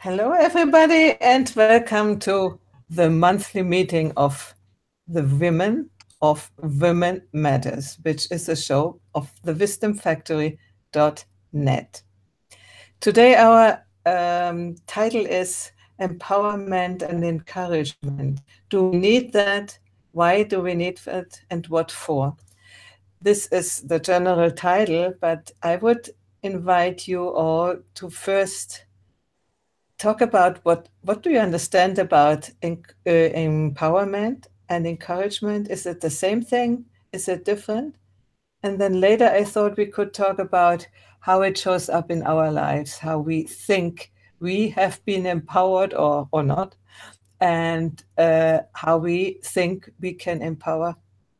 Hello, everybody, and welcome to the monthly meeting of the Women of Women Matters, which is a show of the wisdomfactory.net. Today, our title is Empowerment and Encouragement. Do we need that? Why do we need it? And what for? This is the general title, but I would invite you all to first talk about what do you understand about empowerment and encouragement. Is it the same thing? Is it different? And then later I thought we could talk about how it shows up in our lives, how we think we have been empowered or not, and how we think we can empower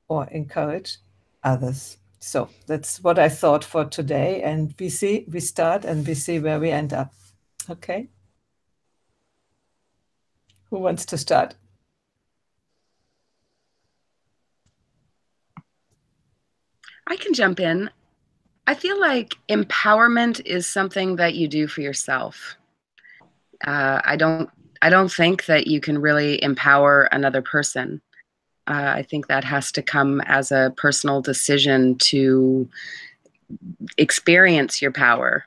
or encourage others. So that's what I thought for today, and we start and we see where we end up. Okay. Who wants to start? I can jump in. I feel like empowerment is something that you do for yourself. I don't think that you can really empower another person. I think that has to come as a personal decision to experience your power.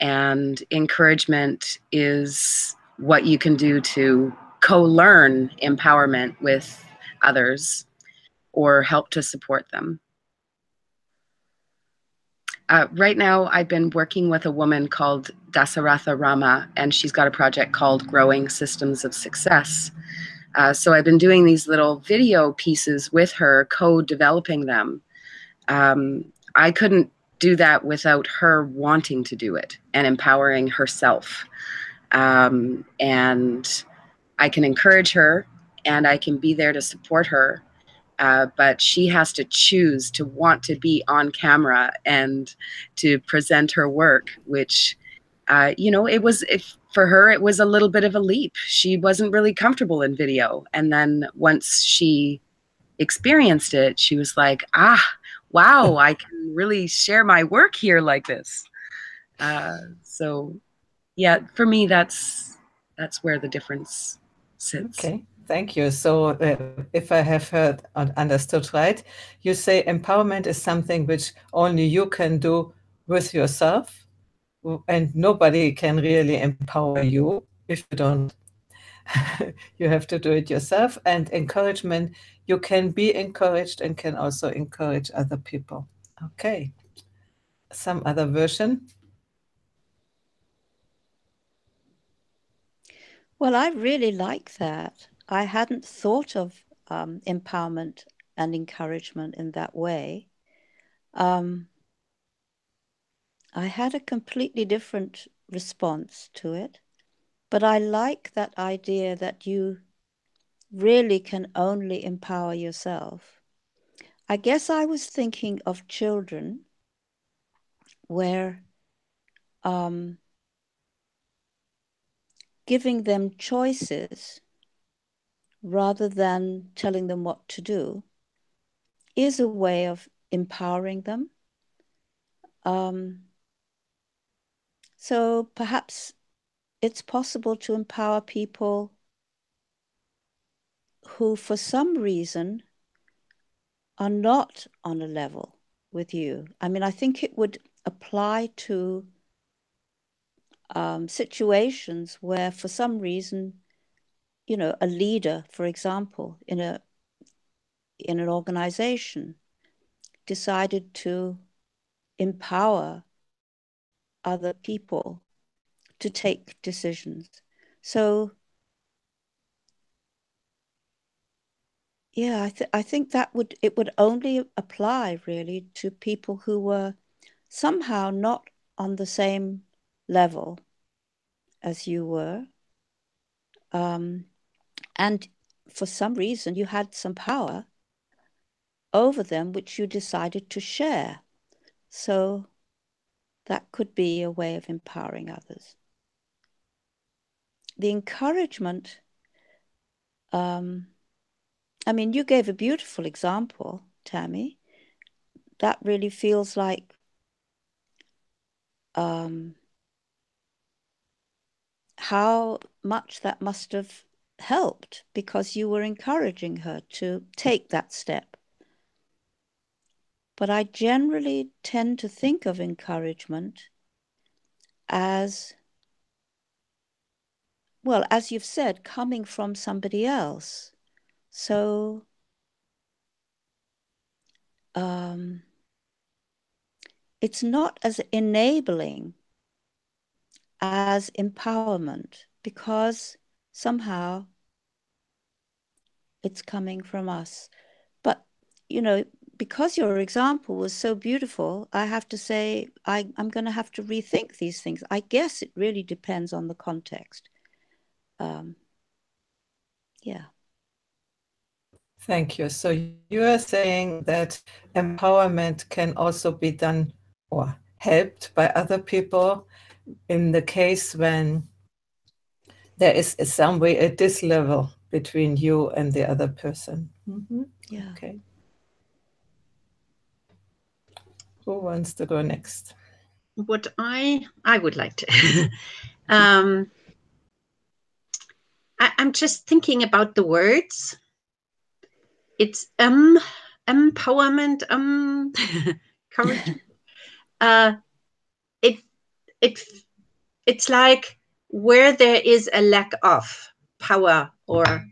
And encouragement is what you can do to co-learn empowerment with others or help to support them. Right now, I've been working with a woman called Dasaratha Rama, and she's got a project called Growing Systems of Success. So I've been doing these little video pieces with her, co-developing them. I couldn't do that without her wanting to do it and empowering herself. And I can encourage her and I can be there to support her. But she has to choose to want to be on camera and to present her work, which, for her, it was a little bit of a leap. She wasn't really comfortable in video. And then once she experienced it, she was like, wow, I can really share my work here like this. So yeah, for me, that's where the difference sits. Okay, thank you. So if I have heard and understood right, you say empowerment is something which only you can do with yourself, and nobody can really empower you if you don't. You have to do it yourself. And encouragement, you can be encouraged and can also encourage other people. Okay. Some other version? Well, I really like that. I hadn't thought of empowerment and encouragement in that way. I had a completely different response to it, but I like that idea that you really can only empower yourself. I guess I was thinking of children where giving them choices rather than telling them what to do is a way of empowering them. So perhaps it's possible to empower people who, for some reason, are not on a level with you. I mean, I think it would apply to situations where, for some reason, a leader, for example, in an organization, decided to empower other people to take decisions. So yeah, I think it would only apply really to people who were somehow not on the same level as you were. And for some reason you had some power over them, which you decided to share. So that could be a way of empowering others. The encouragement, I mean, you gave a beautiful example, Tammy. That really feels how much that must have helped, because you were encouraging her to take that step. But I generally tend to think of encouragement as, well, as you've said, coming from somebody else. So it's not as enabling as empowerment, because somehow it's coming from us. But, you know, because your example was so beautiful, I have to say I'm going to have to rethink these things. I guess it really depends on the context. Yeah. Thank you. So you are saying that empowerment can also be done or helped by other people in the case when there is some way a dislevel between you and the other person. Mm-hmm. Yeah. Okay. Who wants to go next? What I would like to. I'm just thinking about the words. It's empowerment, courage. It's like where there is a lack of power or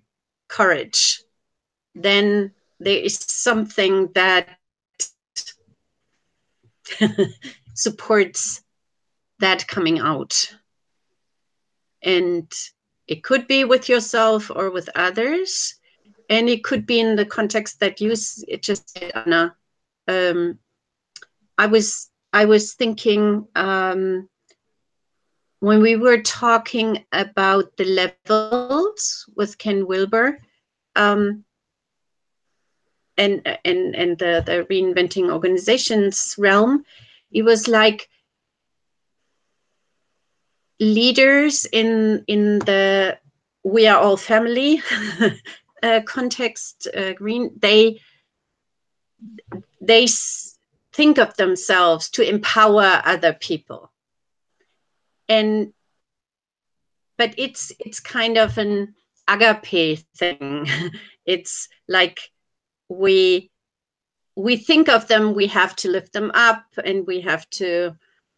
courage, then there is something that supports that coming out. And it could be with yourself or with others. And it could be in the context that you just said, Anna. I was thinking when we were talking about the levels with Ken Wilber, and the reinventing organizations realm, it was like leaders in the we are all family context. They think of themselves to empower other people, but it's kind of an agape thing. It's like we think of them, we have to lift them up, and we have to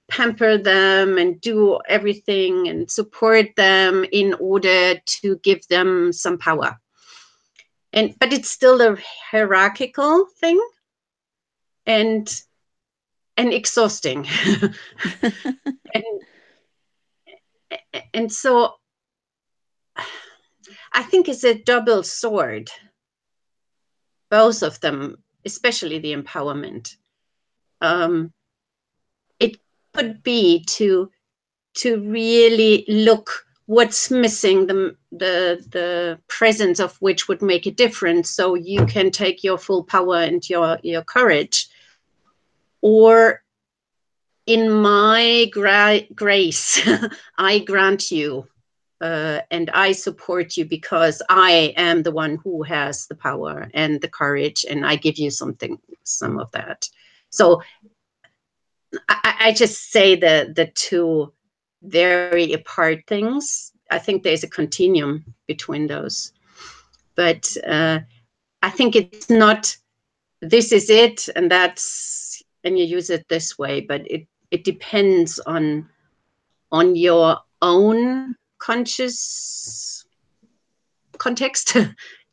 pamper them and do everything and support them in order to give them some power. But it's still a hierarchical thing and exhausting. and so I think it's a double sword, both of them, especially the empowerment. It could be to really look what's missing, the presence of which would make a difference, so you can take your full power and your courage. Or in my grace, I grant you and I support you because I am the one who has the power and the courage, and I give you some of that. So I just say the two very apart things. I think there's a continuum between those, but I think it's not this is it and you use it this way, but it depends on your own conscious context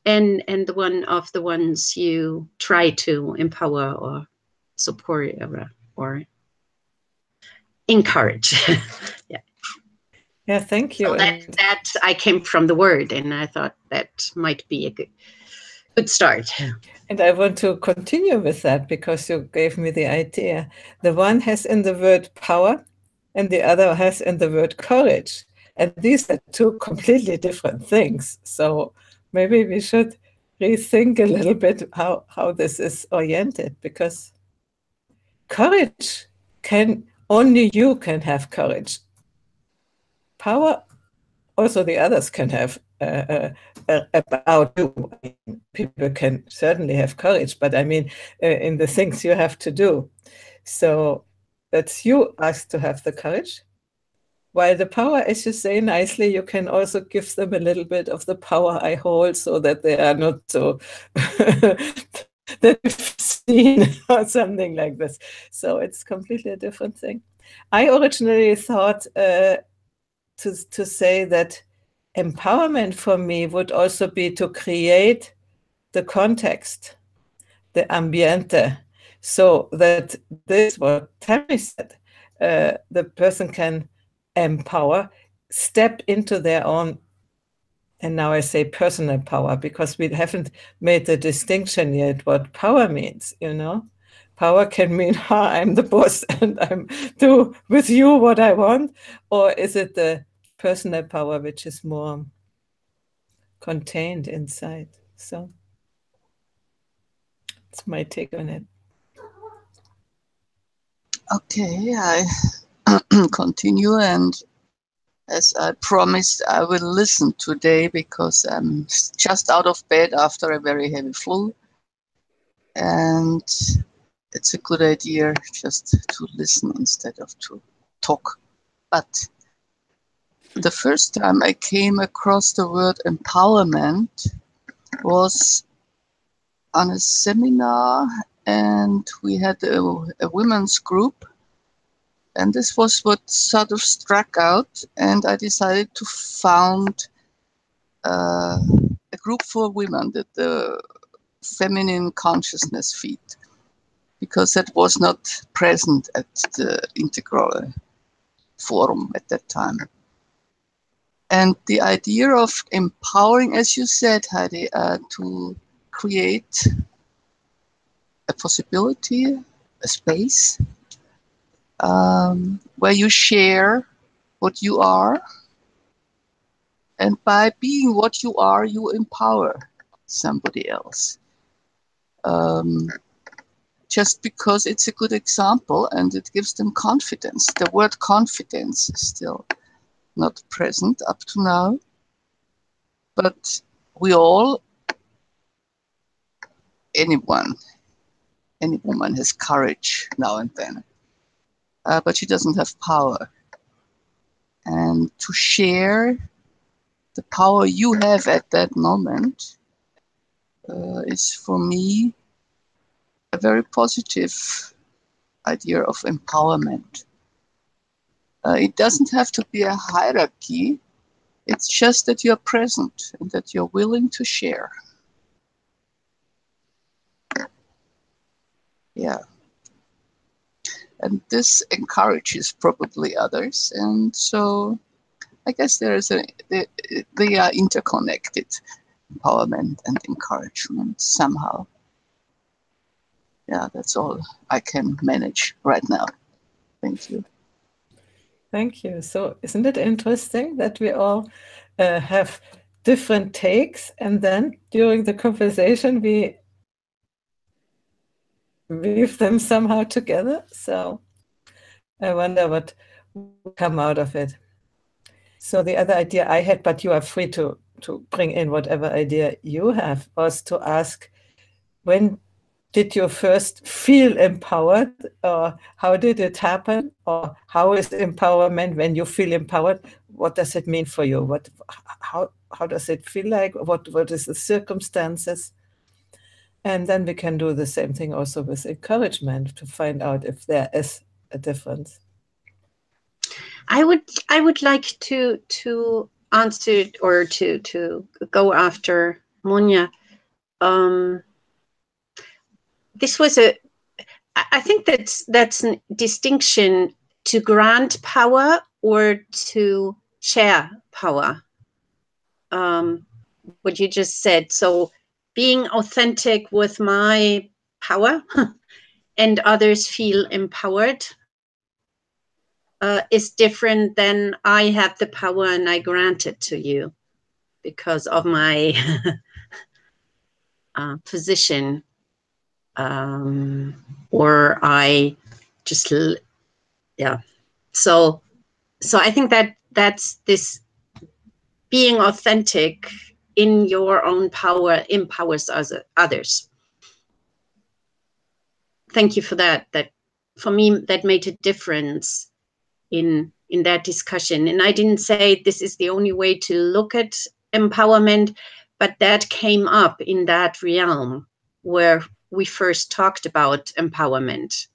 and the one of the ones you try to empower or support or encourage. Yeah, thank you. So that I came from the word, and I thought that might be a good start. And I want to continue with that because you gave me the idea. The one has in the word power and the other has in the word courage. And these are two completely different things. So maybe we should rethink a little bit how this is oriented, because courage only you can have courage. Power, also the others can have about you. I mean, people can certainly have courage, but I mean, in the things you have to do. So that's you asked to have the courage. while the power, as you say nicely, you can also give them a little bit of the power I hold so that they are not so that seen or something like this. So it's completely a different thing. I originally thought to say that empowerment for me would also be to create the context, the ambiente, so that this, what Tammy said, the person can empower, step into their own, and now I say personal power, because we haven't made the distinction yet what power means, you know? Power can mean, I'm the boss and I'm do with you what I want, or is it the personal power which is more contained inside? So it's my take on it. Okay, I continue, and as I promised, I will listen today because I'm just out of bed after a very heavy flu, and it's a good idea just to listen instead of to talk. But the first time I came across the word empowerment was on a seminar, and we had a women's group, and this was what sort of struck out, and I decided to found a group for women, the Feminine Consciousness Feed, because that was not present at the Integral Forum at that time. And the idea of empowering, as you said, Heidi, to create a possibility, a space where you share what you are, and by being what you are, you empower somebody else. Just because it's a good example and it gives them confidence. The word confidence is still not present up to now, but we all, any woman has courage now and then, but she doesn't have power. And to share the power you have at that moment is for me a very positive idea of empowerment. It doesn't have to be a hierarchy. It's just that you're present and that you're willing to share. Yeah. And this encourages probably others. And so I guess they are interconnected, empowerment and encouragement somehow. Yeah, that's all I can manage right now. Thank you. Thank you. So isn't it interesting that we all have different takes, and then during the conversation we weave them somehow together? So I wonder what will come out of it. So the other idea I had, but you are free to bring in whatever idea you have, was to ask, when did you first feel empowered, or how did it happen, or how is empowerment when you feel empowered? What does it mean for you? How does it feel like? What is the circumstances? And then we can do the same thing also with encouragement to find out if there is a difference. I would like to answer or to go after Monia. This was I think that's a distinction to grant power or to share power. What you just said. So being authentic with my power and others feel empowered is different than I have the power and I grant it to you because of my position. Or I just, yeah. So I think that's this being authentic in your own power empowers others. Thank you for that. That for me, that made a difference in in that discussion. And I didn't say this is the only way to look at empowerment, but that came up in that realm where we first talked about empowerment.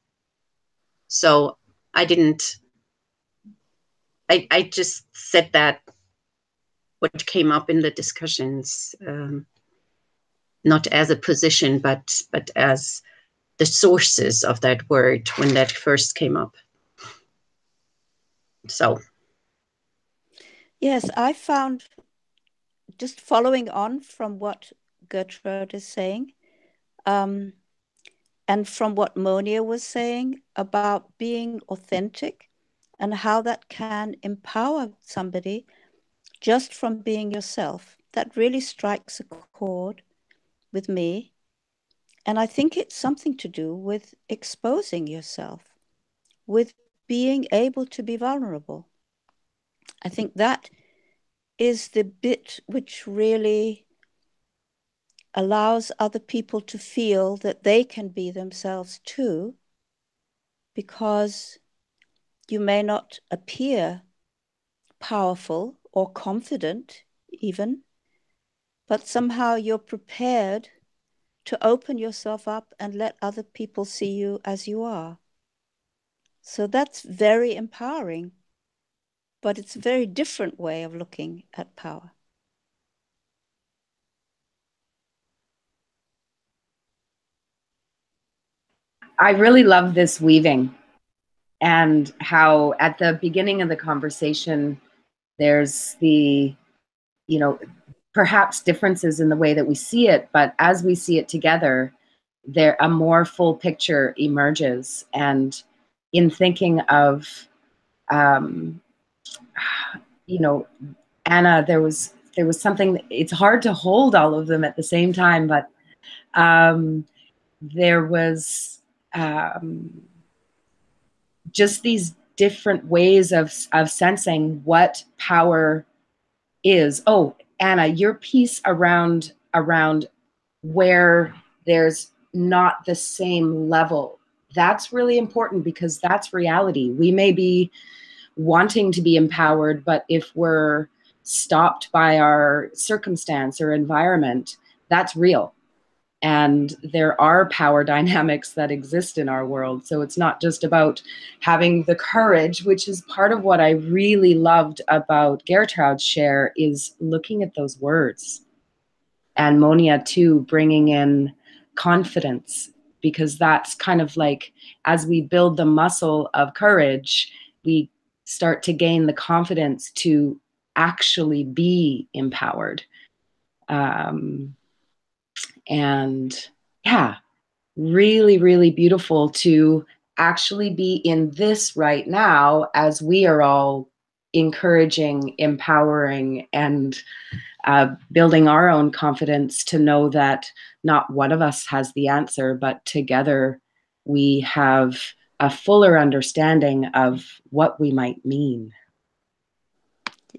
So I just said that what came up in the discussions, not as a position, but as the sources of that word when that first came up. So. Yes, I found, just following on from what Gertrude is saying, and from what Monia was saying about being authentic and how that can empower somebody just from being yourself, that really strikes a chord with me. And I think it's something to do with exposing yourself, with being able to be vulnerable. I think that is the bit which really allows other people to feel that they can be themselves too, because you may not appear powerful or confident even, but somehow you're prepared to open yourself up and let other people see you as you are. So that's very empowering, but it's a very different way of looking at power. I really love this weaving, and how at the beginning of the conversation, there's the, you know, perhaps differences in the way that we see it, but as we see it together, there a more full picture emerges. And in thinking of, you know, Anna, there was something, it's hard to hold all of them at the same time, but there was just these different ways of sensing what power is. Oh, Anna, your piece around where there's not the same level, that's really important, because that's reality. We may be wanting to be empowered, but if we're stopped by our circumstance or environment, that's real. And there are power dynamics that exist in our world. So it's not just about having the courage, which is part of what I really loved about Gertrude's share, is looking at those words. And Monia too, bringing in confidence, because that's kind of like, as we build the muscle of courage, we start to gain the confidence to actually be empowered. And yeah, really, really beautiful to actually be in this right now, as we are all encouraging, empowering, and building our own confidence to know that not one of us has the answer, but together we have a fuller understanding of what we might mean.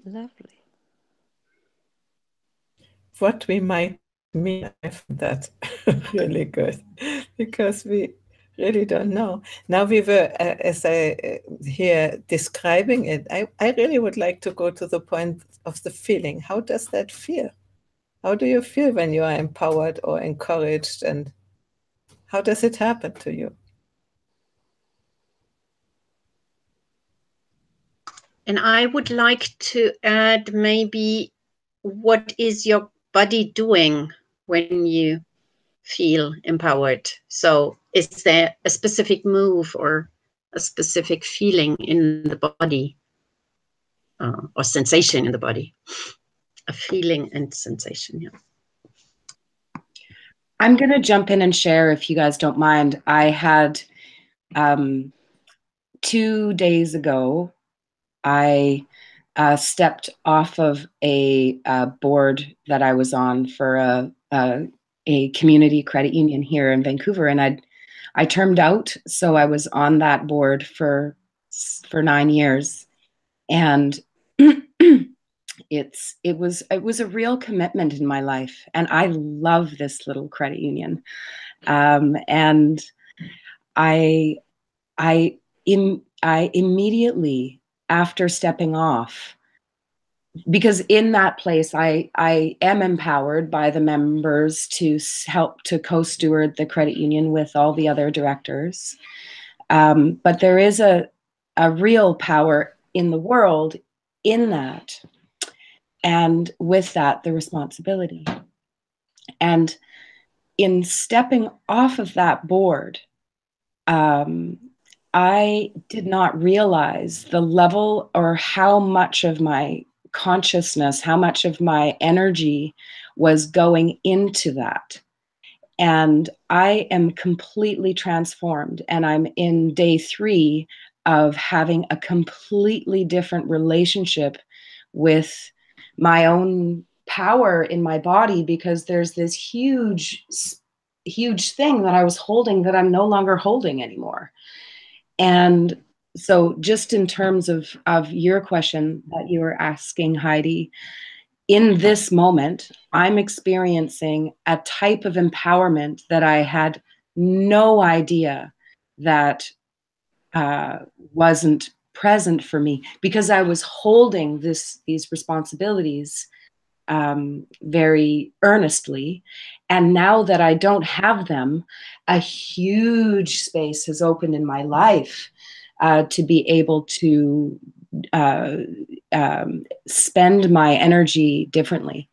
Lovely. What we might mean, I find that really good, because we really don't know. Now we were, as I hear describing it, I really would like to go to the point of the feeling. How does that feel? How do you feel when you are empowered or encouraged, and how does it happen to you? And I would like to add, maybe, what is your body doing when you feel empowered? So is there a specific move or a specific feeling in the body, or sensation in the body? A feeling and sensation, yeah. I'm going to jump in and share, if you guys don't mind. I had 2 days ago, I stepped off of a board that I was on for a community credit union here in Vancouver, and I termed out, so I was on that board for 9 years, and it was a real commitment in my life, and I love this little credit union, and I immediately after stepping off, because in that place, I am empowered by the members to help to co-steward the credit union with all the other directors. But there is a real power in the world in that. And with that, the responsibility. And in stepping off of that board, I did not realize the level or how much of my consciousness, how much of my energy was going into that. And I am completely transformed. And I'm in day 3 of having a completely different relationship with my own power in my body, because there's this huge thing that I was holding that I'm no longer holding anymore. And so just in terms of your question that you were asking, Heidi, in this moment, I'm experiencing a type of empowerment that I had no idea that wasn't present for me, because I was holding these responsibilities very earnestly. And now that I don't have them, a huge space has opened in my life to be able to spend my energy differently.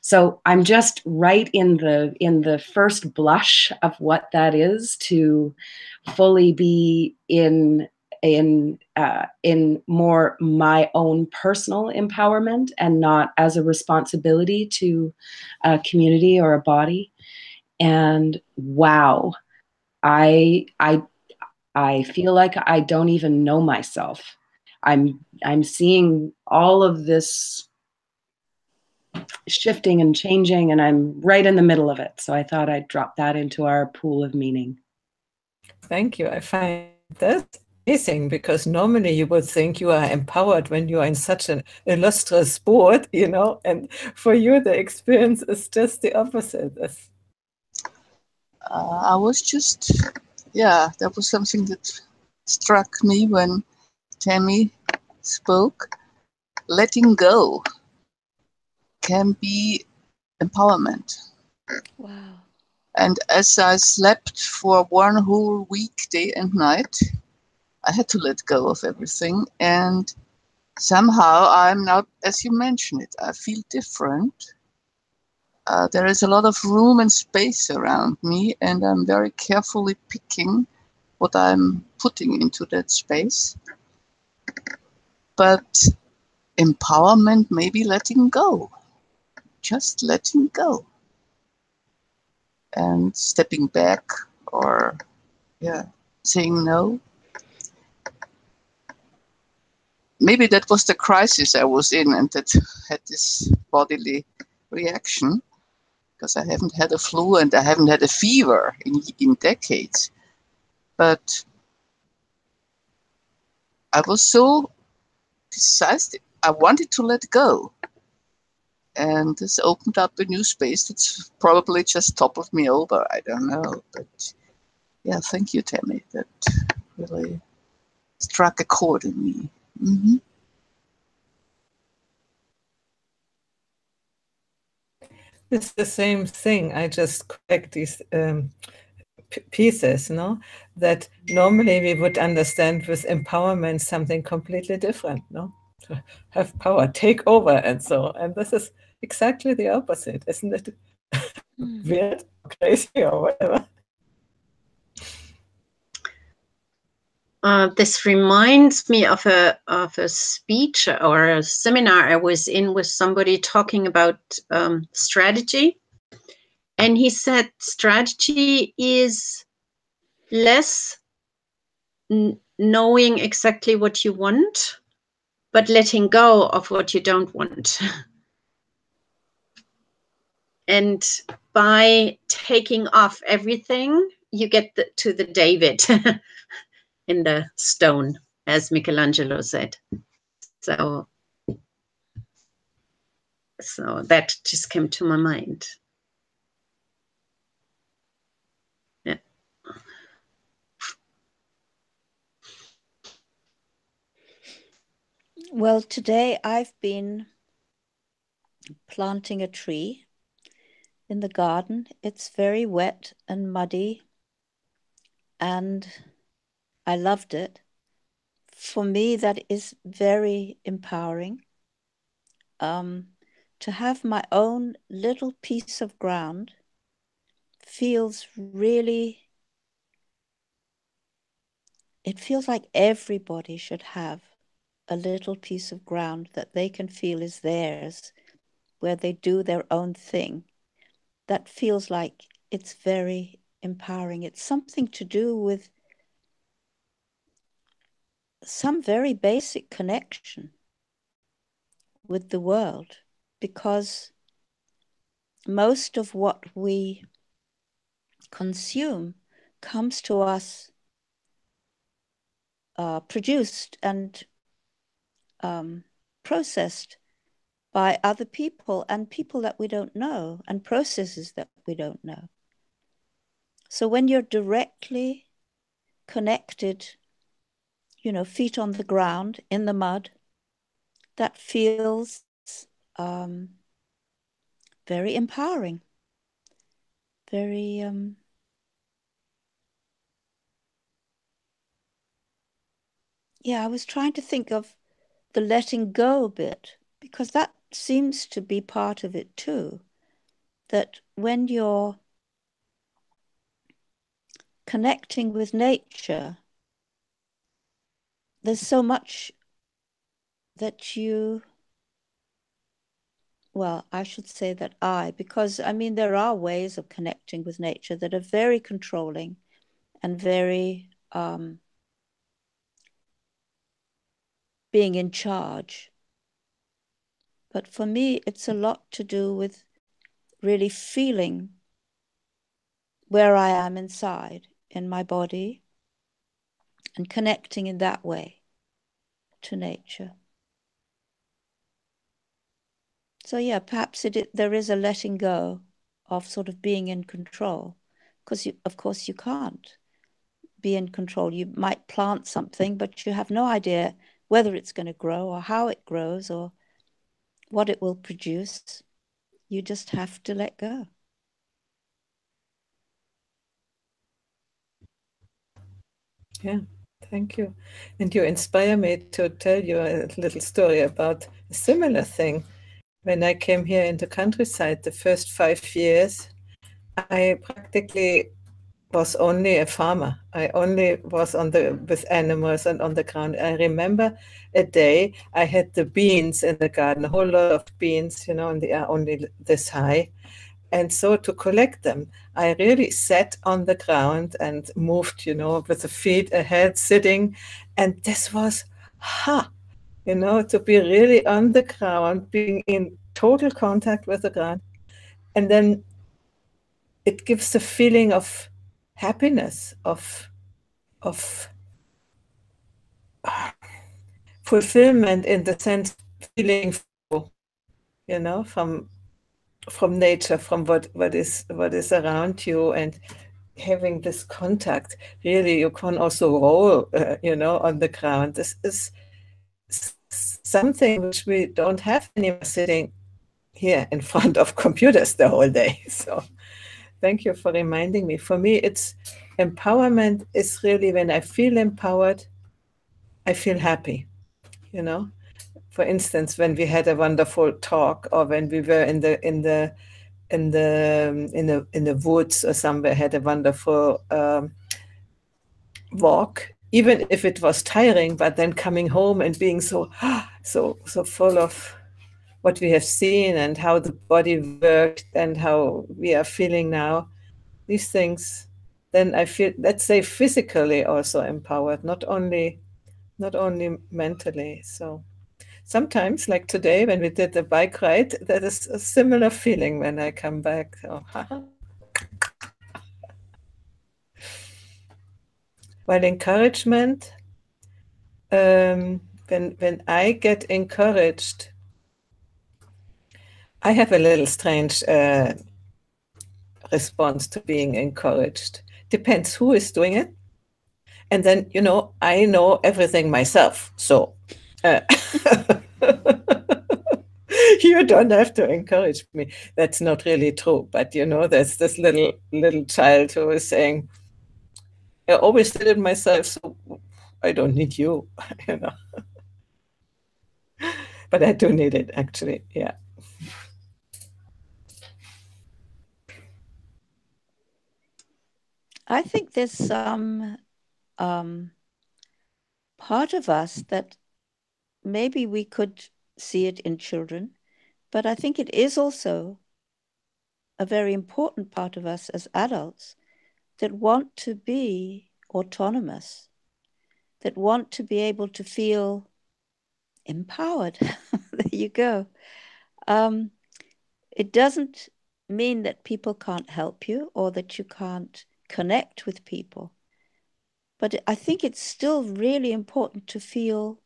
So I'm just right in the first blush of what that is, to fully be in more my own personal empowerment, and not as a responsibility to a community or a body. And wow, I feel like I don't even know myself. I'm seeing all of this shifting and changing, and I'm right in the middle of it. So I thought I'd drop that into our pool of meaning. Thank you. I find that amazing, because normally you would think you are empowered when you are in such an illustrious sport, you know, and for you the experience is just the opposite. I was just, that was something that struck me when Tammy spoke. Letting go can be empowerment. Wow. And as I slept for one whole week, day and night, I had to let go of everything. And somehow I'm now, as you mentioned it, I feel different. There is a lot of room and space around me, and I'm very carefully picking what I'm putting into that space. But empowerment may be letting go, just letting go. And stepping back, or saying no. Maybe that was the crisis I was in, and that had this bodily reaction, because I haven't had a flu and I haven't had a fever in decades. But I was so decisive. I wanted to let go. And this opened up a new space that's probably just toppled me over. I don't know. But yeah, thank you, Tammy. That really struck a chord in me. Mm-hmm. It's the same thing. I just collect these pieces, no? That normally we would understand with empowerment something completely different, no? To have power, take over, and so. And this is exactly the opposite, isn't it? Weird, crazy, or whatever. This reminds me of a speech or a seminar I was in with somebody talking about strategy. And he said strategy is less knowing exactly what you want, but letting go of what you don't want. And by taking off everything, you get to the David in the stone, as Michelangelo said. So that just came to my mind. Yeah. Well, today I've been planting a tree in the garden. It's very wet and muddy, and I loved it. For me, that is very empowering. To have my own little piece of ground feels really, it feels like everybody should have a little piece of ground that they can feel is theirs, where they do their own thing. That feels like it's very empowering. It's something to do with some very basic connection with the world, because most of what we consume comes to us produced and processed by other people and people that we don't know and processes that we don't know. So when you're directly connected, you know, feet on the ground in the mud, that feels very empowering, very yeah, I was trying to think of the letting go a bit, because that seems to be part of it too, that when you're connecting with nature, there's so much that you, well, I should say that because I mean, there are ways of connecting with nature that are very controlling and very being in charge. But for me, it's a lot to do with really feeling where I am inside in my body and connecting in that way to nature. So yeah, perhaps there is a letting go of sort of being in control, because of course you can't be in control. You might plant something, but you have no idea whether it's going to grow or how it grows or what it will produce. You just have to let go. Yeah, thank you. And you inspire me to tell you a little story about a similar thing. When I came here in the countryside, the first 5 years, I practically was only a farmer. I only was with animals and on the ground. I remember a day I had the beans in the garden, a whole lot of beans, you know, and they are only this high. And so to collect them, I really sat on the ground and moved, you know, with the feet ahead, sitting. And this was, you know, to be really on the ground, being in total contact with the ground. And then it gives a feeling of happiness, of fulfillment, in the sense of feeling, you know, from nature, from what is around you, and having this contact. Really, you can also roll, you know, on the ground. This is something which we don't have anymore, sitting here in front of computers the whole day. So thank you for reminding me. For me, it's empowerment is really when I feel empowered, I feel happy, you know. For instance, when we had a wonderful talk, or when we were in the woods or somewhere, had a wonderful walk, even if it was tiring, but then coming home and being so full of what we have seen and how the body worked and how we are feeling now, these things, then I feel, let's say, physically also empowered, not only mentally. So sometimes, like today, when we did the bike ride, that is a similar feeling when I come back. So, while encouragement, when I get encouraged, I have a little strange response to being encouraged. Depends who is doing it. And then, you know, I know everything myself. So You don't have to encourage me. That's not really true. But you know, there's this little child who is saying, I always did it myself, so I don't need you, you know. But I do need it, actually, yeah. I think there's some part of us that maybe we could see it in children, but I think it is also a very important part of us as adults that want to be autonomous, that want to be able to feel empowered. There you go. It doesn't mean that people can't help you or that you can't connect with people. But I think it's still really important to feel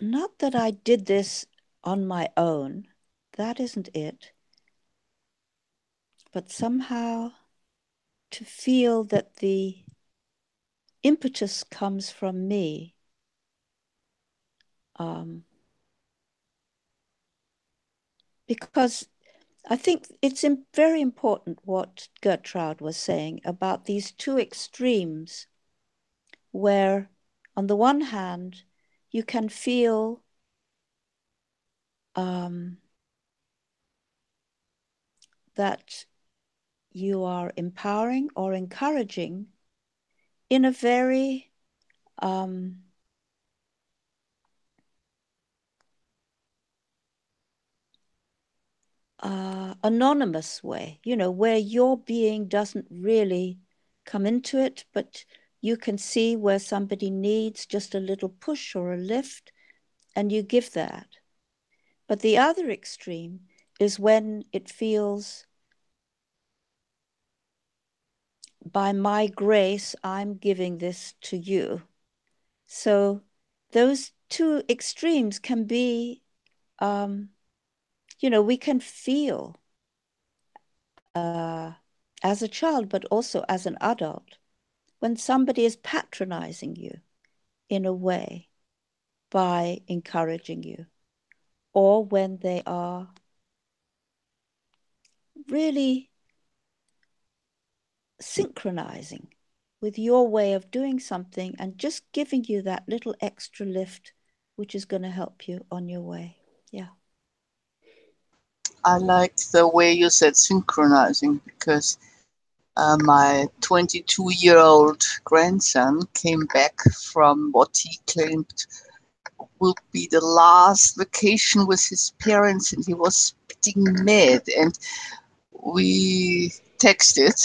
not that I did this on my own, that isn't it, but somehow to feel that the impetus comes from me. Because I think it's very important what Gertrude was saying about these two extremes, where on the one hand, you can feel that you are empowering or encouraging in a very anonymous way, you know, where your being doesn't really come into it, but you can see where somebody needs just a little push or a lift, and you give that. But the other extreme is when it feels, by my grace, I'm giving this to you. So those two extremes can be, you know, we can feel as a child, but also as an adult, when somebody is patronizing you in a way by encouraging you, or when they are really synchronizing with your way of doing something and just giving you that little extra lift, which is going to help you on your way. Yeah. I like the way you said synchronizing, because my 22-year-old grandson came back from what he claimed will be the last vacation with his parents, and he was spitting mad. And we texted,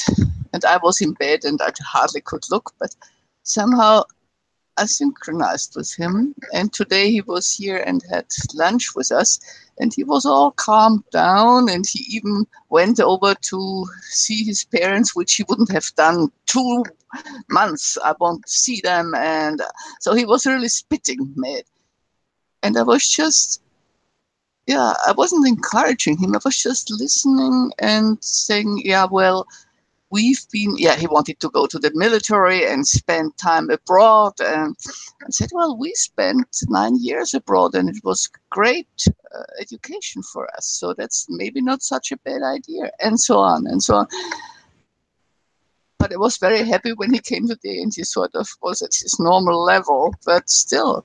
and I was in bed and I hardly could look, but somehow I synchronized with him. And today he was here and had lunch with us, and he was all calmed down, and he even went over to see his parents, which he wouldn't have done 2 months. I won't see them. And so he was really spitting mad. And I was just, yeah, I wasn't encouraging him. I was just listening and saying, yeah, well, we've been, yeah, he wanted to go to the military and spend time abroad. And I said, well, we spent 9 years abroad and it was great education for us. So that's maybe not such a bad idea, and so on and so on. But I was very happy when he came today and he sort of was at his normal level, but still,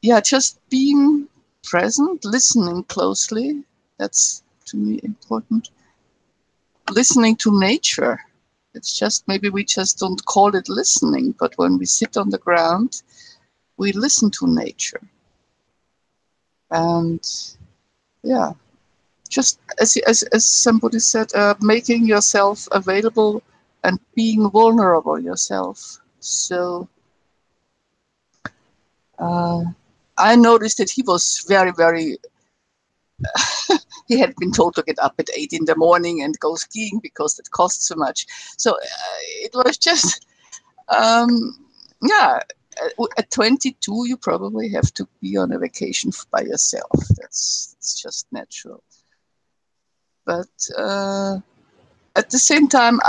yeah, just being present, listening closely. That's, to me, important. Listening to nature. It's just, maybe we just don't call it listening, but when we sit on the ground, we listen to nature. And yeah, just as somebody said, making yourself available and being vulnerable yourself. So I noticed that he was very, very, he had been told to get up at 8 in the morning and go skiing because it costs so much. So it was just, yeah, at 22, you probably have to be on a vacation by yourself. That's just natural. But at the same time,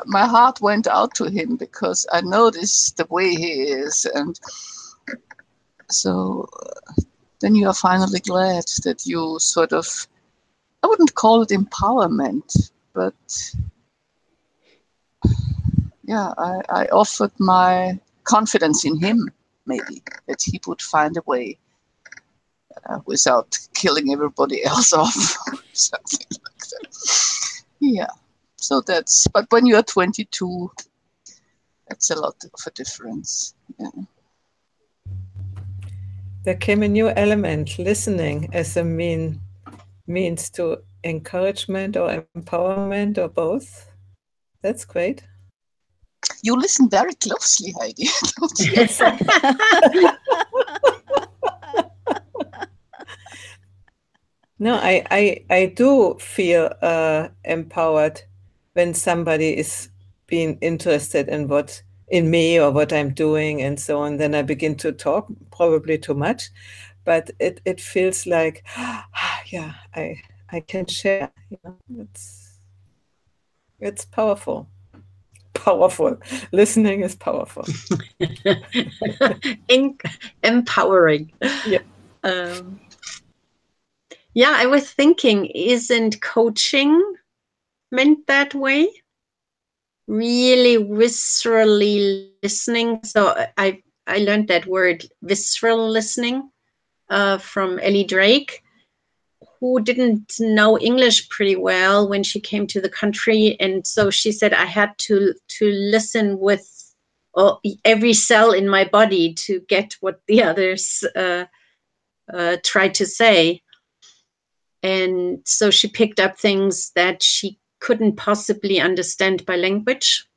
my heart went out to him because I noticed the way he is, and so then you are finally glad that you sort of, I wouldn't call it empowerment, but yeah, I offered my confidence in him, maybe, that he would find a way without killing everybody else off, something like that. Yeah, so that's, but when you are 22, that's a lot of a difference. Yeah. There came a new element, listening as a means to encouragement or empowerment or both. That's great. You listen very closely, Heidi. Don't you? Yes. No, I do feel empowered when somebody is being interested in me or what I'm doing and so on. Then I begin to talk, probably too much, but it feels like, yeah, I can share. You know, it's powerful. Powerful. Listening is powerful. Empowering. Yeah. Yeah, I was thinking, isn't coaching meant that way? Really viscerally listening. So I learned that word, visceral listening, from Ellie Drake, who didn't know English pretty well when she came to the country. And so she said, I had to listen with every cell in my body to get what the others tried to say. And so she picked up things that she couldn't possibly understand by language.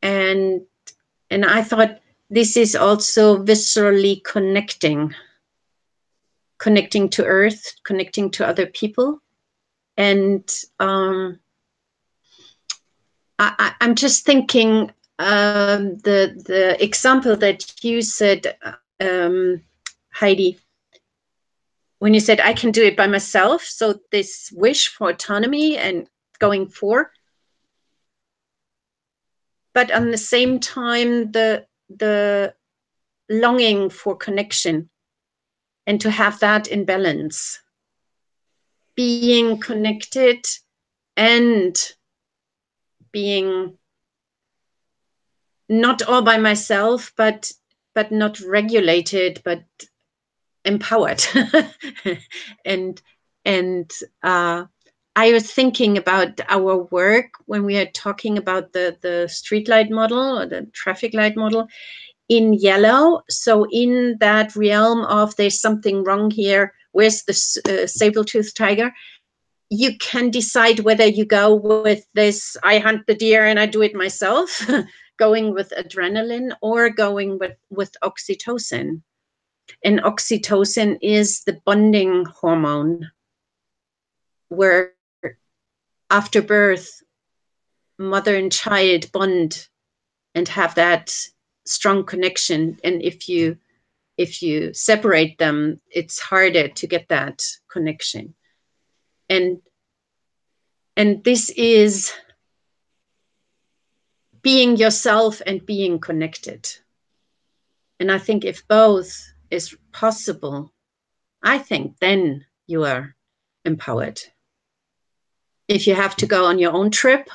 And I thought, this is also viscerally connecting to earth, connecting to other people. And I'm just thinking, the example that you said, Heidi, when you said, I can do it by myself, so this wish for autonomy and going for, but at the same time, the longing for connection and to have that in balance, being connected and being not all by myself, but not regulated, but empowered. and I was thinking about our work when we are talking about the street light model or the traffic light model in yellow. So in that realm of there's something wrong here, where's the saber-toothed tiger? You can decide whether you go with this, I hunt the deer and I do it myself, going with adrenaline, or going with oxytocin. And oxytocin is the bonding hormone, where after birth, mother and child bond and have that strong connection. And if you separate them, it's harder to get that connection. And this is being yourself and being connected. And I think if both is possible, I think then you are empowered. If you have to go on your own trip,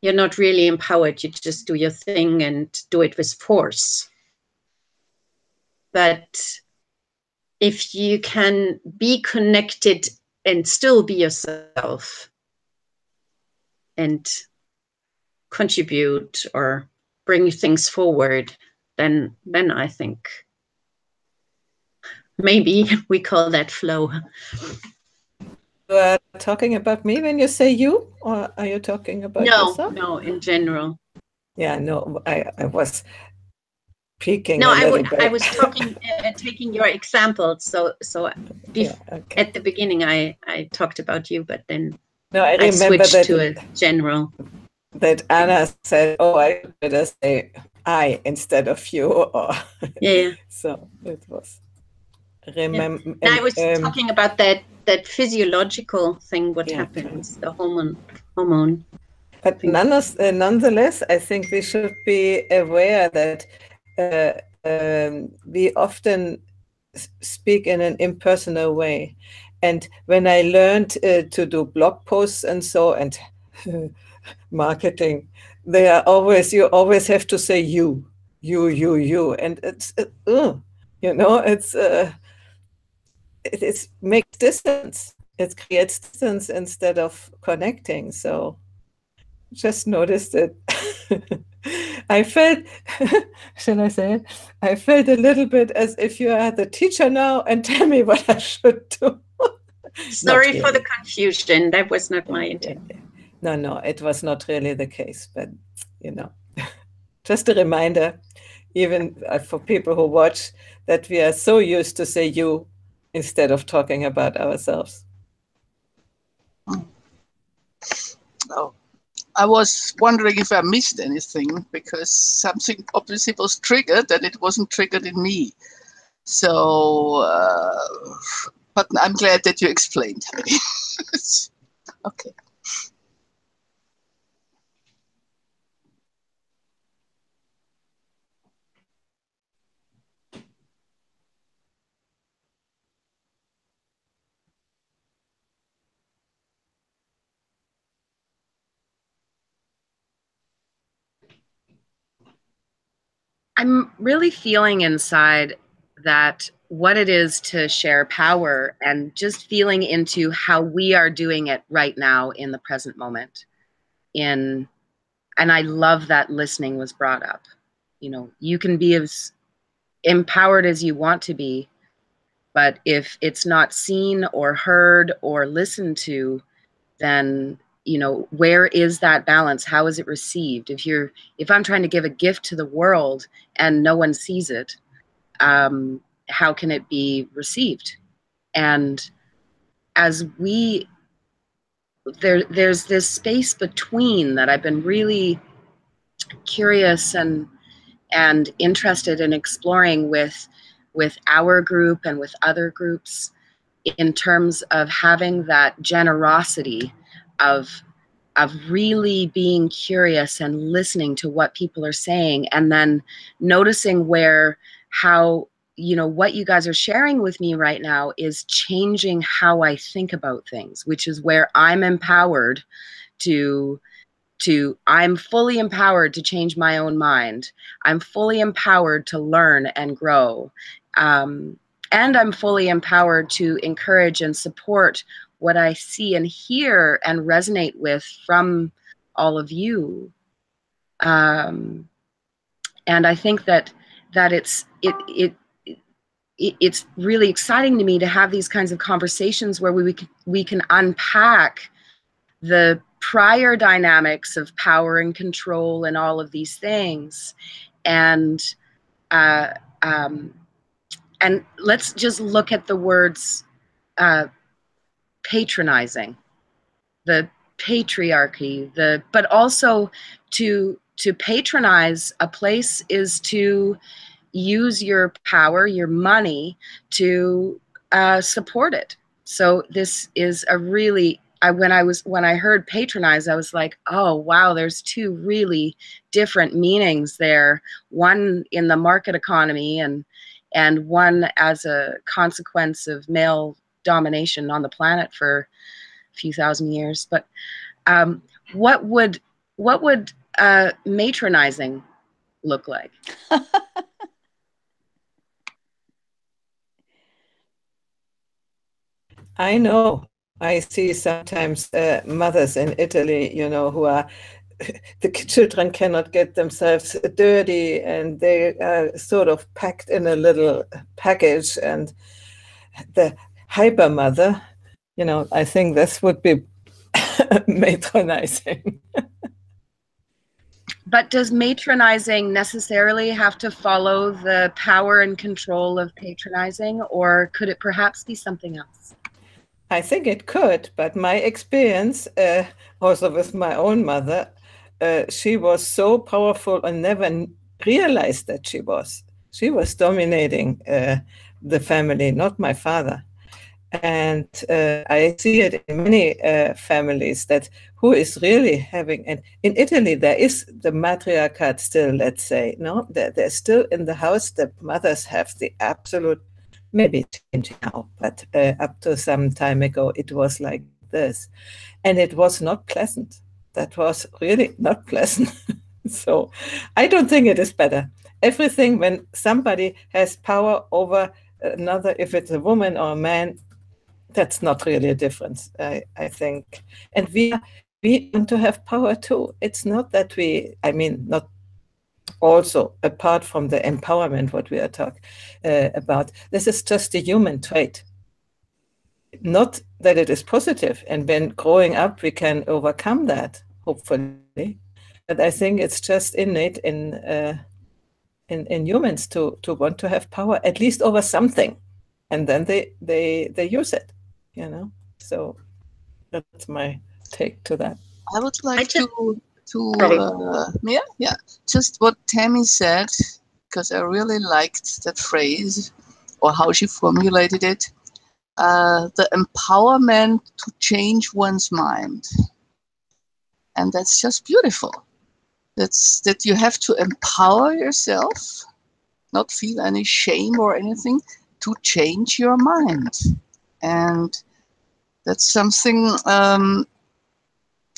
you're not really empowered. You just do your thing and do it with force. But if you can be connected and still be yourself and contribute or bring things forward, then I think maybe we call that flow. You are talking about me when you say you, or are you talking about yourself? No, in general. Yeah, no, I was peeking. No, a little bit. I was talking, taking your example. So okay. At the beginning, I talked about you, but then I switched that, to a general. That Anna said, "Oh, I better say I instead of you," or yeah. So it was. Remember, I was talking about that physiological thing. What happens? The hormone hormone. But nonetheless, I think we should be aware that we often speak in an impersonal way. And when I learned to do blog posts and so, and marketing, they are always, you always have to say you. And it's, you know, it makes distance. It creates distance instead of connecting. So just noticed it. I felt, shall I say it? I felt a little bit as if you are the teacher now and tell me what I should do. Sorry for the confusion. That was not my intent. No, it was not really the case. But, you know, just a reminder, even for people who watch, that we are so used to say you instead of talking about ourselves. Oh. I was wondering if I missed anything, because something obviously was triggered and it wasn't triggered in me. So, but I'm glad that you explained. Okay. I'm really feeling inside that what it is to share power, and just feeling into how we are doing it right now in the present moment. And I love that listening was brought up. You know, you can be as empowered as you want to be, but if it's not seen or heard or listened to, then, you know, where is that balance? How is it received? If I'm trying to give a gift to the world and no one sees it, how can it be received? And as there's this space between that I've been really curious and interested in exploring with our group and with other groups, in terms of having that generosity of really being curious and listening to what people are saying, and then noticing how, you know, what you guys are sharing with me right now is changing how I think about things, which is where I'm empowered I'm fully empowered to change my own mind. I'm fully empowered to learn and grow. And I'm fully empowered to encourage and support what I see and hear and resonate with from all of you. And I think that it's really exciting to me to have these kinds of conversations where we can unpack the prior dynamics of power and control and all of these things, and let's just look at the words patronizing, the patriarchy, but also to patronize a place is to use your power, your money, to support it. So this is a really, when I heard patronize, I was like, oh wow, there's two really different meanings there. One in the market economy, and one as a consequence of male domination on the planet for a few thousand years. But what would matronizing look like? I know. I see sometimes mothers in Italy, you know, who are, the children cannot get themselves dirty, and they are sort of packed in a little package. And the hyper mother, you know, I think this would be matronizing. But does matronizing necessarily have to follow the power and control of patronizing, or could it perhaps be something else? I think it could, but my experience, also with my own mother, she was so powerful and never realized that she was. She was dominating the family, not my father. And I see it in many families that who is really having, and in Italy there is the matriarchate still, let's say, no, they're still in the house, the mothers have the absolute, maybe changing now, but up to some time ago it was like this, and it was not pleasant. That was really not pleasant. So I don't think it is better. Everything, when somebody has power over another, if it's a woman or a man, that's not really a difference, I think. And we want to have power too. It's not that not also apart from the empowerment, what we are talking about, this is just a human trait. Not that it is positive, and when growing up we can overcome that, hopefully. But I think it's just innate in humans to want to have power, at least over something, and then they use it, So that's my take to that. I would like just what Tammy said, because I really liked that phrase or how she formulated it. The empowerment to change one's mind. And that's just beautiful. That you have to empower yourself, not feel any shame or anything, to change your mind. And that's something,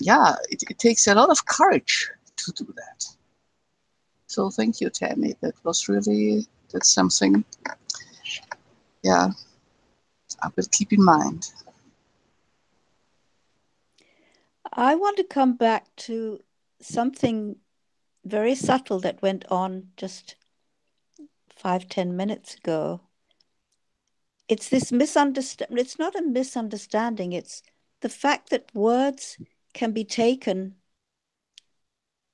it takes a lot of courage to do that. So thank you, Tammy. That's something, I will keep in mind. I want to come back to something very subtle that went on just 5-10 minutes ago. It's this misunderstanding. It's not a misunderstanding. It's the fact that words can be taken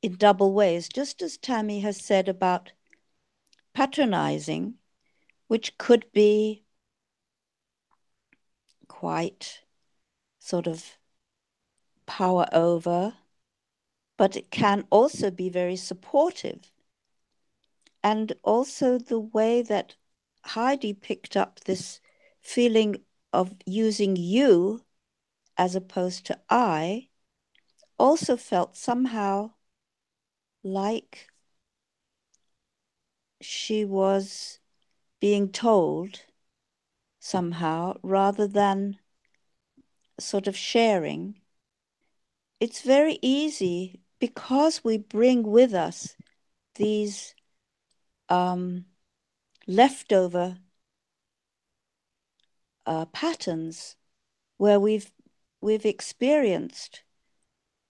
in double ways, just as Tammy has said about patronizing, which could be quite sort of power over, but it can also be very supportive. And also the way that Heidi picked up this feeling of using you as opposed to I also felt somehow like she was being told somehow rather than sort of sharing. It's very easy because we bring with us these leftover patterns where we've experienced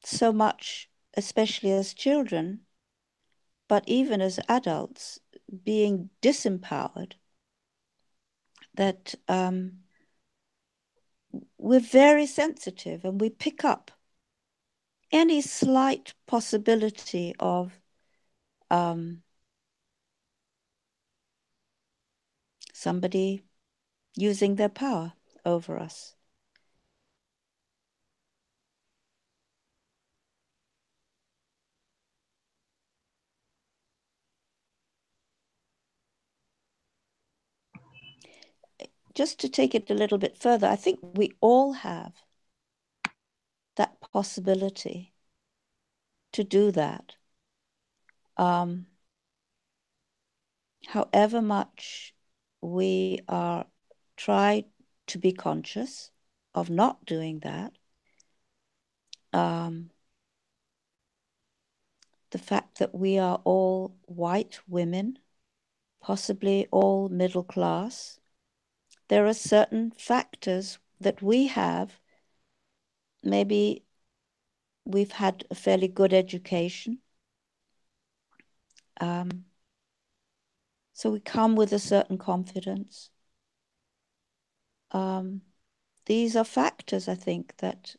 so much, especially as children, but even as adults, being disempowered, that we're very sensitive and we pick up any slight possibility of somebody using their power over us. Just to take it a little bit further, I think we all have that possibility to do that. However much we are try to be conscious of not doing that, the fact that we are all white women, possibly all middle class, there are certain factors that we have. Maybe we've had a fairly good education. So we come with a certain confidence. These are factors, I think, that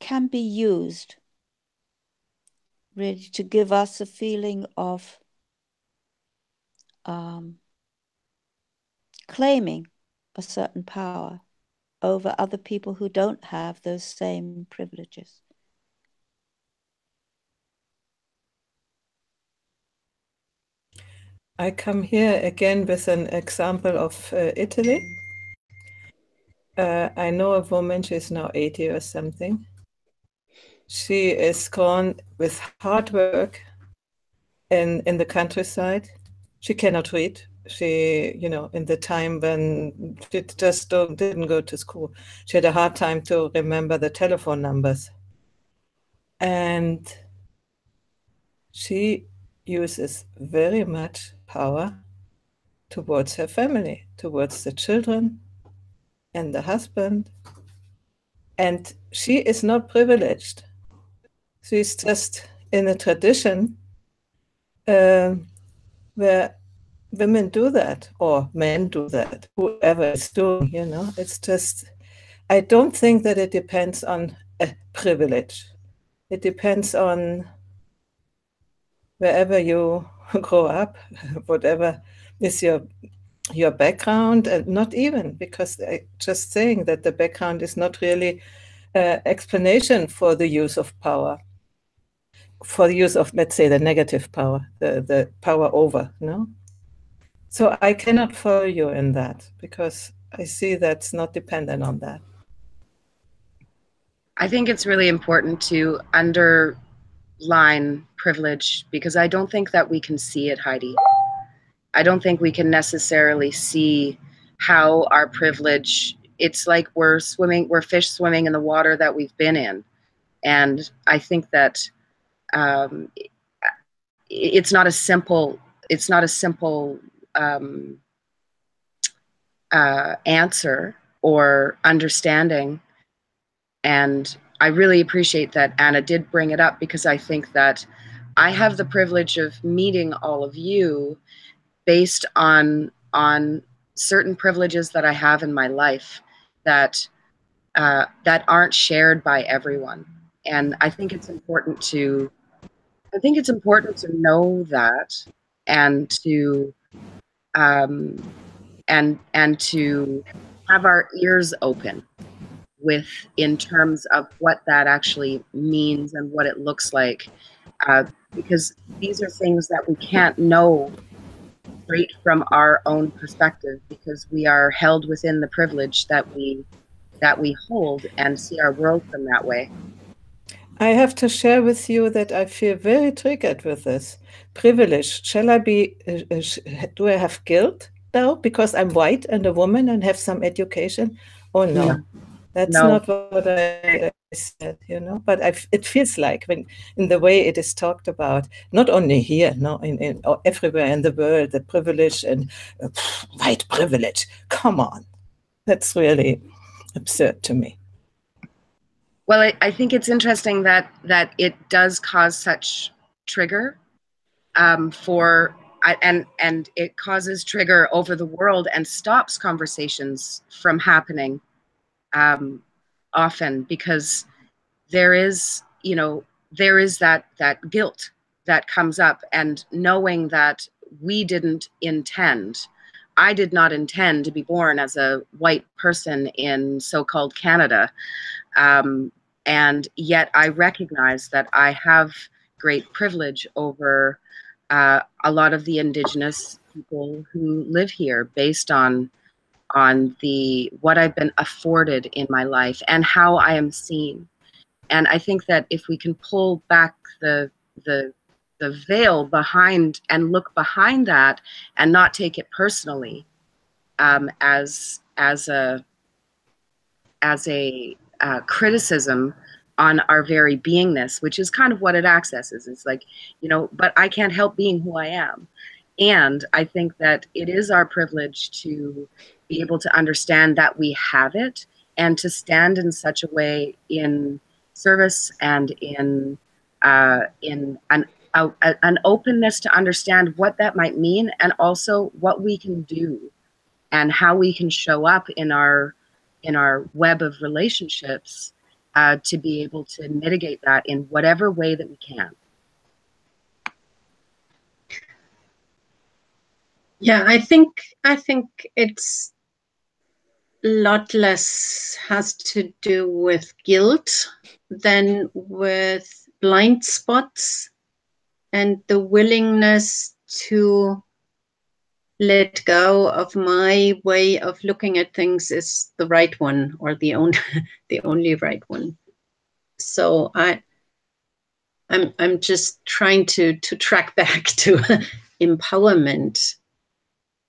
can be used really to give us a feeling of claiming a certain power over other people who don't have those same privileges. I come here again with an example of Italy. I know a woman, she's now 80 or something. She is gone with hard work in the countryside. She cannot read. She, you know, in the time when she just didn't go to school, she had a hard time to remember the telephone numbers. And she uses very much power towards her family, towards the children and the husband. And she is not privileged. She's just in a tradition where women do that, or men do that, whoever is doing, you know. It's just, I don't think that it depends on a privilege. It depends on wherever you grow up, whatever is your background, and not even, because just saying that the background is not really explanation for the use of power, for the use of, let's say, the negative power, the power over, no? So I cannot follow you in that, because I see that's not dependent on that. I think it's really important to underline privilege, because I don't think that we can see it, Heidi. I don't think we can necessarily see how our privilege, it's like we're fish swimming in the water that we've been in. And I think that it's not a simple answer or understanding. And I really appreciate that Anna did bring it up, because I think that I have the privilege of meeting all of you based on certain privileges that I have in my life that aren't shared by everyone. And I think it's important to know that, and to and to have our ears open in terms of what that actually means and what it looks like, because these are things that we can't know straight from our own perspective, because we are held within the privilege that we hold and see our world from that way. I have to share with you that I feel very triggered with this. Privilege. Shall I be, do I have guilt now because I'm white and a woman and have some education? Oh, no. That's not what I said, you know. But it feels like, when in the way it is talked about, not only here, no, in everywhere in the world, the privilege and white privilege. Come on, that's really absurd to me. Well, I think it's interesting that it does cause such trigger and it causes trigger over the world and stops conversations from happening often, because there is that guilt that comes up, and knowing that I did not intend to be born as a white person in so-called Canada. And yet I recognize that I have great privilege over a lot of the Indigenous people who live here, based on what I've been afforded in my life and how I am seen. And I think that if we can pull back the veil behind and look behind that, and not take it personally, as a criticism on our very beingness, which is kind of what it accesses. It's like, but I can't help being who I am. And I think that it is our privilege to be able to understand that we have it, and to stand in such a way in service and in an openness to understand what that might mean, and also what we can do and how we can show up in our web of relationships to be able to mitigate that in whatever way that we can. Yeah, I think it's a lot less has to do with guilt than with blind spots, and the willingness to let go of my way of looking at things is the right one, or the only right one. So I'm just trying to track back to empowerment.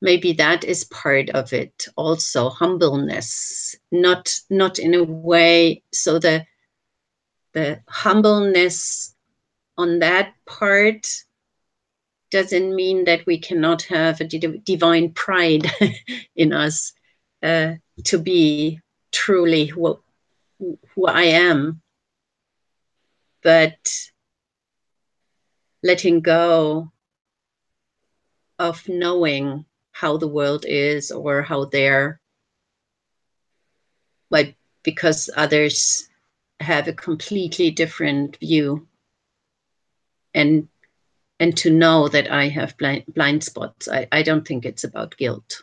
Maybe that is part of it also, humbleness, not in a way, so the humbleness on that part doesn't mean that we cannot have a divine pride in us, to be truly who I am, but letting go of knowing how the world is, or how they're, like, because others have a completely different view, and to know that I have blind spots. I don't think it's about guilt.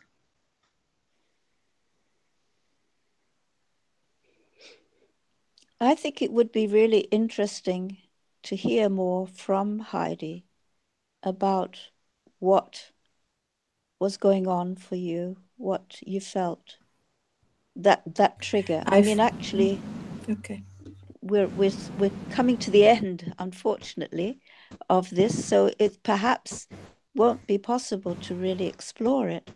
I think it would be really interesting to hear more from Heidi about what was going on for you, what you felt, that trigger. I mean, actually, okay, we're coming to the end, unfortunately, of this, so it perhaps won't be possible to really explore it.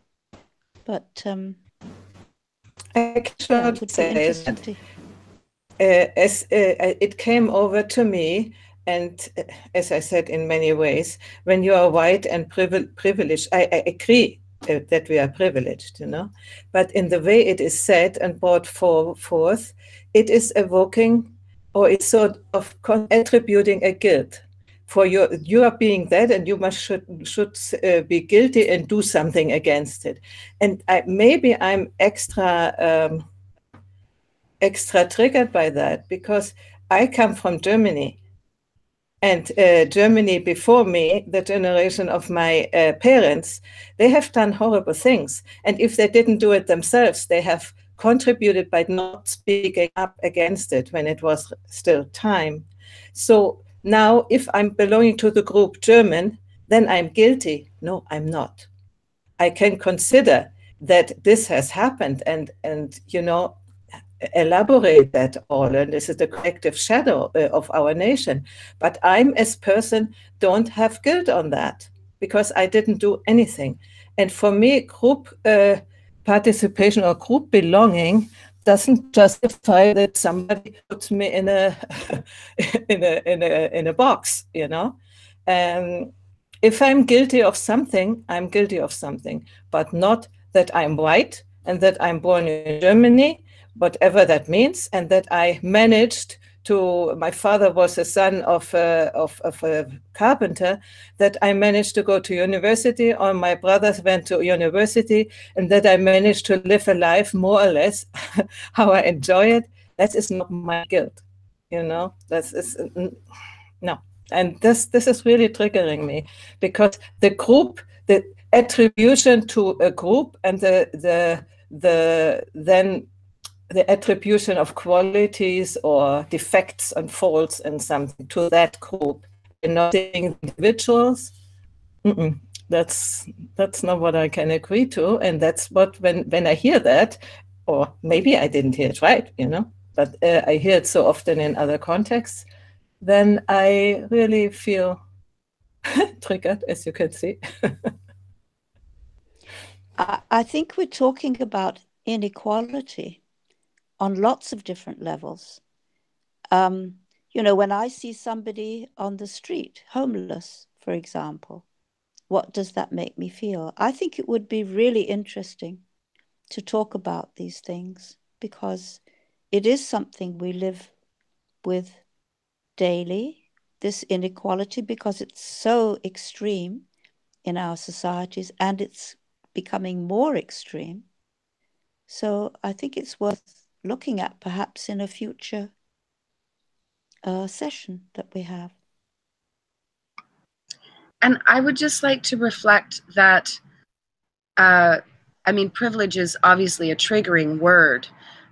But I can say that it came over to me, and as I said, in many ways, when you are white and privileged, I agree that we are privileged, you know, but in the way it is said and brought forth, it is evoking, or it's sort of attributing a guilt. For you are being that, and you should be guilty and do something against it. And maybe I'm extra triggered by that, because I come from Germany, and Germany before me, the generation of my parents, they have done horrible things. And if they didn't do it themselves, they have contributed by not speaking up against it when it was still time. So now, if I'm belonging to the group German, then I'm guilty. No, I'm not. I can consider that this has happened, and you know, elaborate that all, and this is the collective shadow of our nation. But I'm, as person, don't have guilt on that, because I didn't do anything. And for me, group participation or group belonging doesn't justify that somebody puts me in a in a box, you know. If I'm guilty of something, I'm guilty of something, but not that I'm white and that I'm born in Germany, whatever that means, and that I managed to, my father was the son of a carpenter, that I managed to go to university, or my brothers went to university, and that I managed to live a life more or less how I enjoy it. That is not my guilt, you know. No. And this is really triggering me, because the group, the attribution to a group, and then the attribution of qualities or defects and faults and something to that group, and not seeing individuals. That's not what I can agree to, and that's what, when I hear that, or maybe I didn't hear it right, you know, but I hear it so often in other contexts, then I really feel triggered, as you can see. I think we're talking about inequality on lots of different levels. You know, when I see somebody on the street, homeless, for example, what does that make me feel? I think it would be really interesting to talk about these things, because it is something we live with daily, this inequality, because it's so extreme in our societies, and it's becoming more extreme. So I think it's worth looking at, perhaps in a future session that we have. And I would just like to reflect that, I mean, privilege is obviously a triggering word,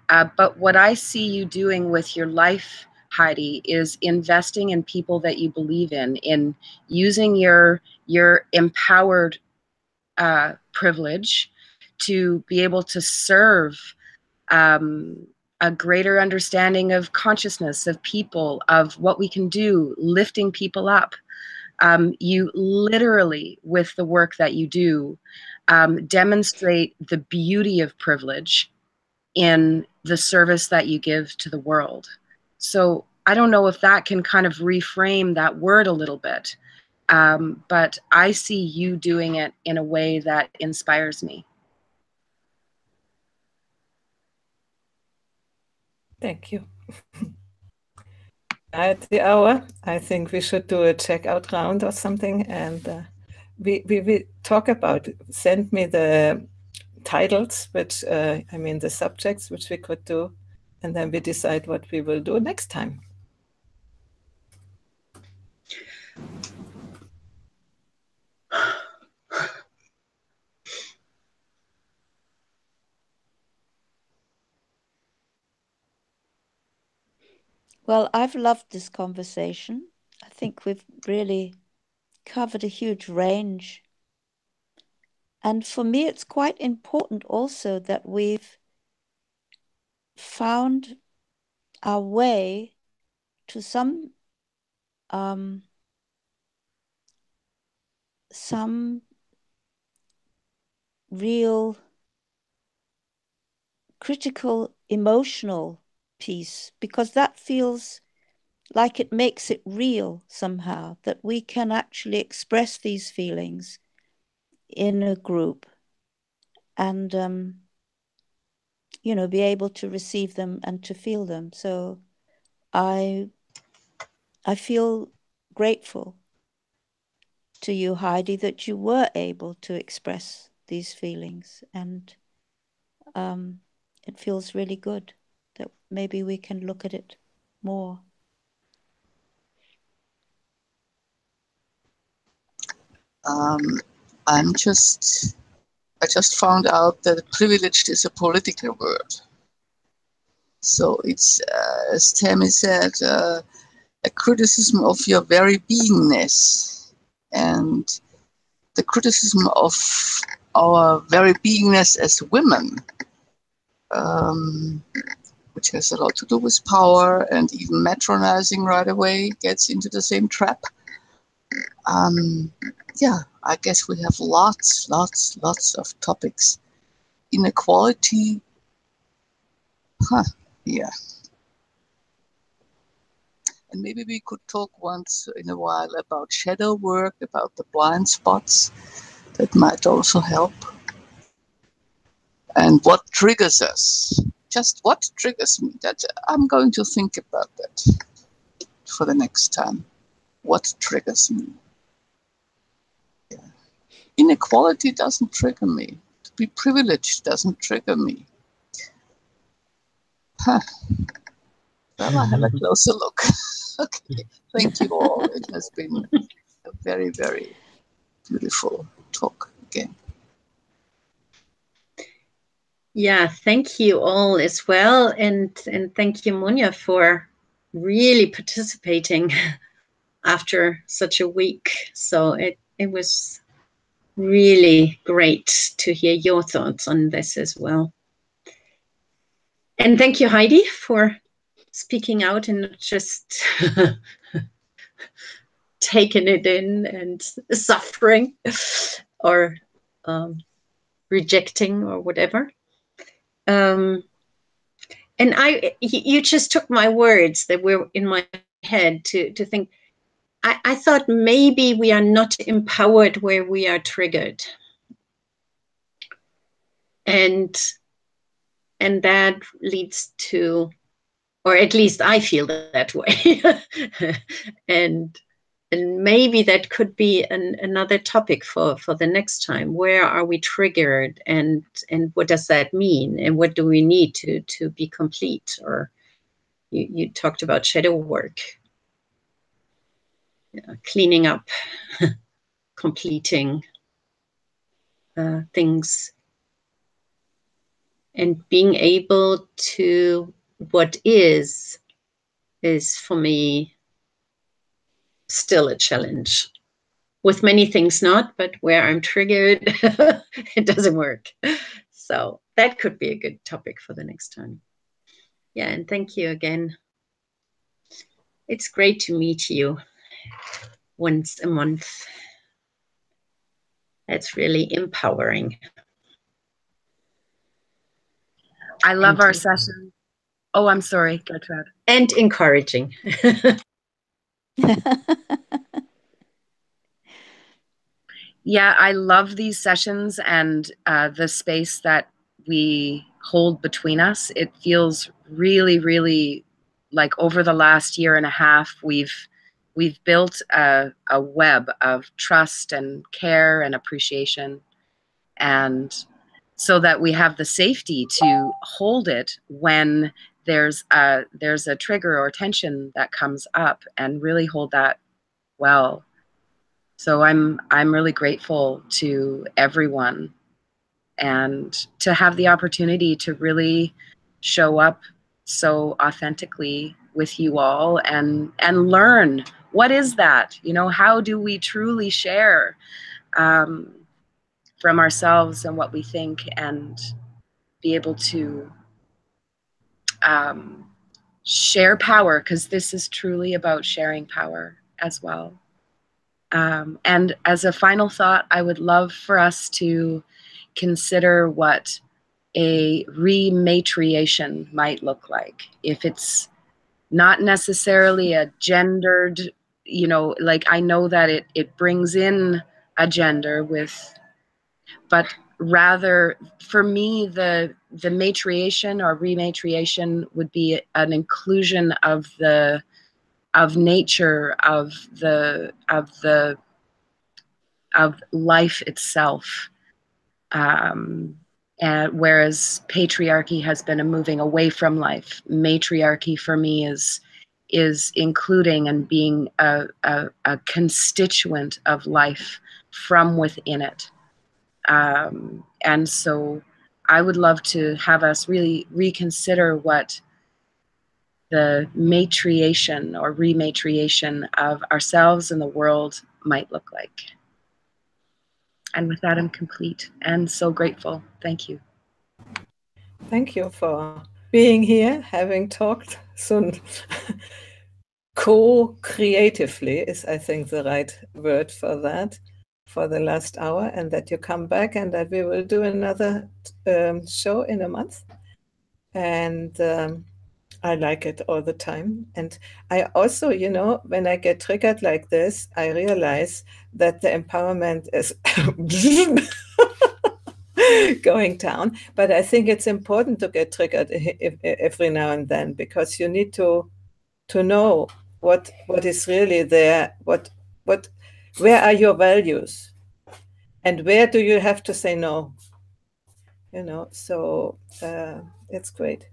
but what I see you doing with your life, Heidi, is investing in people that you believe in using your empowered privilege to be able to serve a greater understanding of consciousness, of people, of what we can do, lifting people up. You literally, with the work that you do, demonstrate the beauty of privilege in the service that you give to the world. So I don't know if that can kind of reframe that word a little bit, but I see you doing it in a way that inspires me. Thank you. At the hour, I think we should do a checkout round or something, and we talk about, send me the titles, which I mean the subjects which we could do, and then we decide what we will do next time. Well, I've loved this conversation. I think we've really covered a huge range. And for me, it's quite important also that we've found our way to some real critical emotional piece, because that feels like it makes it real somehow, that we can actually express these feelings in a group and you know, be able to receive them and to feel them. So I feel grateful to you, Heidi, that you were able to express these feelings, and it feels really good that maybe we can look at it more. I just found out that privileged is a political word. So it's, as Tammy said, a criticism of your very beingness, and the criticism of our very beingness as women, which has a lot to do with power, and even matronizing right away gets into the same trap. Yeah, I guess we have lots of topics. Inequality, yeah. And maybe we could talk once in a while about shadow work, about the blind spots. That might also help. And what triggers us. Just what triggers me. That I'm going to think about that for the next time. What triggers me? Yeah. Inequality doesn't trigger me. To be privileged doesn't trigger me. Well, I'll have a closer look. Okay, thank you all. It has been a very, very beautiful talk again. Yeah, thank you all as well, and thank you, Monja, for really participating after such a week. So it was really great to hear your thoughts on this as well. And thank you, Heidi, for speaking out and not just taking it in and suffering or rejecting or whatever. And you just took my words that were in my head to think. I thought maybe we are not empowered where we are triggered, and that leads to, or at least I feel that way, and maybe that could be another topic for the next time. Where are we triggered, and what does that mean, and what do we need to be complete? Or you talked about shadow work, cleaning up, completing things, and being able to what is for me still a challenge. with many things not, but where I'm triggered, it doesn't work. So that could be a good topic for the next time. Yeah, and thank you again. It's great to meet you once a month. That's really empowering. I love our session. Oh, I'm sorry, Gertrude. And encouraging. Yeah, I love these sessions and the space that we hold between us. It feels really, really like over the last year and a half, we've built a web of trust and care and appreciation, and so that we have the safety to hold it when there's a trigger or tension that comes up, and really hold that well. So I'm really grateful to everyone, and to have the opportunity to really show up so authentically with you all and learn what is that, you know, how do we truly share from ourselves and what we think, and be able to share power, because this is truly about sharing power as well. And as a final thought, I would love for us to consider what a rematriation might look like. If it's not necessarily a gendered, you know, like I know that it brings in a gender with, but rather for me, the matriation or rematriation would be an inclusion of nature, of life itself. And whereas patriarchy has been a moving away from life, matriarchy for me is including and being a constituent of life from within it. And so I would love to have us really reconsider what the matriation or rematriation of ourselves and the world might look like. And with that, I'm complete and so grateful. Thank you. Thank you for being here, having talked so co-creatively is, I think, the right word for that, for the last hour, and that you come back and that we will do another show in a month. And I like it all the time. And I also, you know, when I get triggered like this, I realize that the empowerment is going down. But I think it's important to get triggered every now and then, because you need to know what is really there, where are your values, and where do you have to say no, you know. So it's great.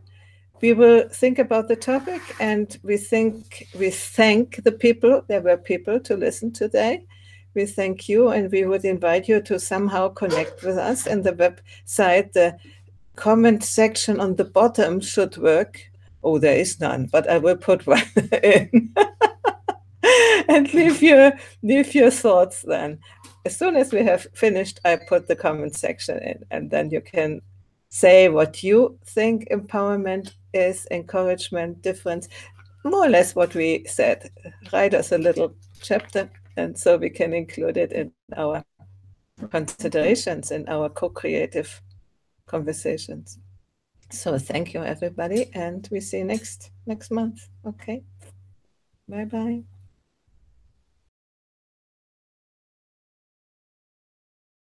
We will think about the topic, and we thank the people. There were people to listen today. We thank you, and we would invite you to somehow connect with us. In the website, the comment section on the bottom should work. Oh, there is none, but I will put one in. And leave your thoughts then. As soon as we have finished, I put the comment section in, and then you can say what you think empowerment is, encouragement, difference, more or less what we said. Write us a little chapter, and so we can include it in our considerations, in our co-creative conversations. So thank you, everybody, and we see you next month. Okay, bye-bye.